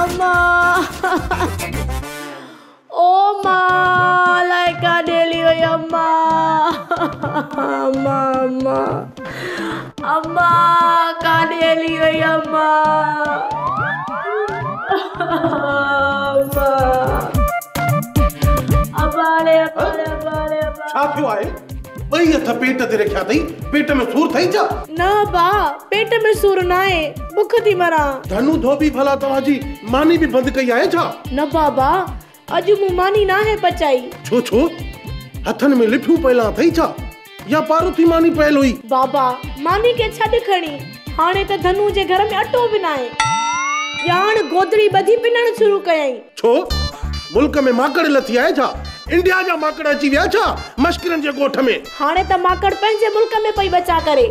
अम्मा ओ मां लाइका डेली हुई अम्मा अम्मा अम्मा अम्मा का डेली हुई अम्मा अम्मा अबाले अबाले अबाले छा थियो आहे बई हथ पेट ते रखिया थई पेट में सूर थई छा ना बा पेट में सूर ना है भूख थी मरा धनु धोबी भला तवाजी मानी भी बंद कई आहे छा न बाबा अजु मु मानी ना है पचाई छो छो हथन में लिफियूं पहला थई छा या पारुथी मानी पहल हुई बाबा मानी के छड खणी हाने त धनु जे घर में अटो भी ना है यान गोदड़ी बधी पिनण शुरू कयई छो मुल्क में माकड़ लथी आहे छा इंडिया जा माकड़ अची विया छा मश्किरन जे गोठ में हाने त माकड़ पंहिंजे मुल्क में पई बचा करे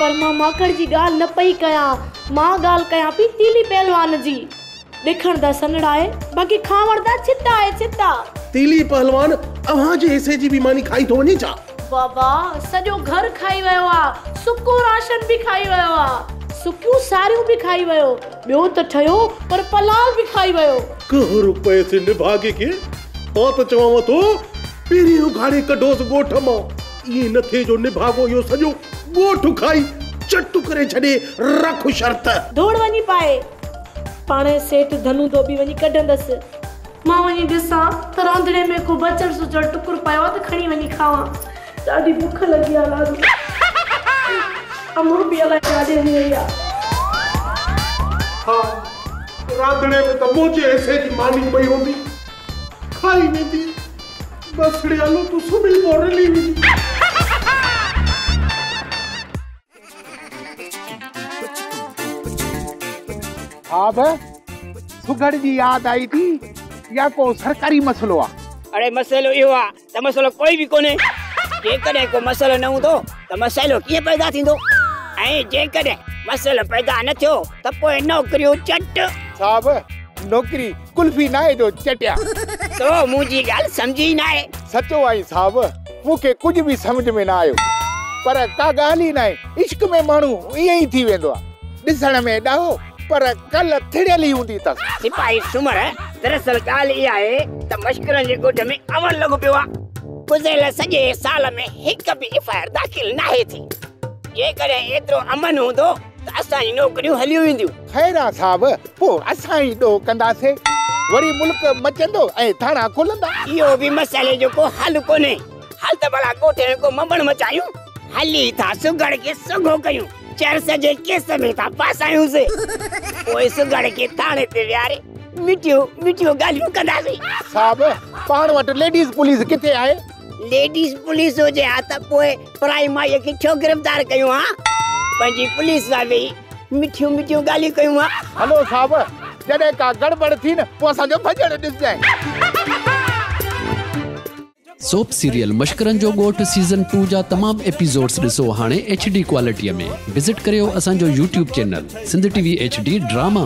पर मां माकड़ जी गाल न पई कया मां गाल कया पी तीली पहलवान जी देखण दा सनड़ा है बाकी खावण दा चित्ता है चित्ता तीली पहलवान अवां जे हिस्से जी भी मानी खाई तो वनी छा बाबा सजो घर खाई वयो आ सुको राशन भी खाई वयो आ सुकियूं सारियूं भी खाई वयो बियो त ठयो पर पलाव भी खाई वयो कह रुपए से निभागे के तो चवां तो पेरी उघाड़े कढोस गोठ मां ये न थे जो निभागो यो सजो गोठ खाई चट्टू करे छडे रख शर्त दौड़ वनी पाए पाणे सेठ धनु धोबी वनी कढंदस मां वनी दिसा त रांधणे में को बचड़ सुचड़ टुकुर पायो त खणी वनी खावा ॾाढी भूख लगी आ लागी अमो भी अला ॾाढे हुई आ हां रांधणे में त मोचे ऐसे जी मानी पई होंदी खाई वेंदी बसड़े आलो तू सुबह मोरली हुई अब सुगड़ जी याद आई थी या को सरकारी मसलो आ अरे मसलो इहो आ त मसलो कोई भी कोने जेकॾहिं को मसलो न हूंदो त मसइलो कीअं पैदा थींदो ऐं जेकॾहिं मसइलो पैदा न थियो त पोइ नौकरियूं चट साहब नौकरी कुल्फी ना है जो चटिया तो मुंहिंजी ॻाल्हि सम्झी न आहे सचो आई साहब मूंखे कुछ भी समझ में ना आयो पर का ॻाल्हि ही ना आहे इश्क में माण्हू ईअं ई थी वेंदो आहे ॾिसण में ॾाहो पर कल थिड़ियल ई हूंदी अथसि सिपाही सुमर दरअसल ॻाल्हि इहा आहे त मश्किरनि जे ॻोठ में अमन लॻो पियो आहे गुज़िरियल सॼे साल में हिक बि एफआईआर दाख़िल नाहे थी जेकॾहिं एतिरो अमन हूंदो त असांजी नौकरियूं हलियूं वेंदियूं खैर आहे साहब पोइ असां ई ॾोह कंदासीं वरी मुल्क मचंदो ऐं थाणा खुलंदा इहो बि मसइले जो को हल कोन्हे हल त भला ॻोठ में को मबण मचायूं हली था सुगड़ खे सुघो कयूं चर्च जे केस में था फासायूंसीं पोइ सुगड़ खे थाणे ते विहारे मिठियूं मिठियूं ॻाल्हियूं कंदासीं साहब पाण वटि लेडीज़ पुलिस किथे आहे लेडीज़ पुलिस हुजे हा त पोइ पराई माईअ खे छो गिरफ़्तार कयूं हा पंहिंजी पुलिस सां वेही मिठियूं मिठियूं ॻाल्हियूं कयूं हा हलो साहब जॾहिं का गड़बड़ थी न पोइ असांजो भॼण ॾिसजांइ सोप सीरियल मश्करन जो गोठ सीज़न 2 जा तमाम एपिसोड्स ॾिसो हाणे HD क्वालिटीअ में विज़िट करियो असांजो YouTube channel Sindh TV HD drama.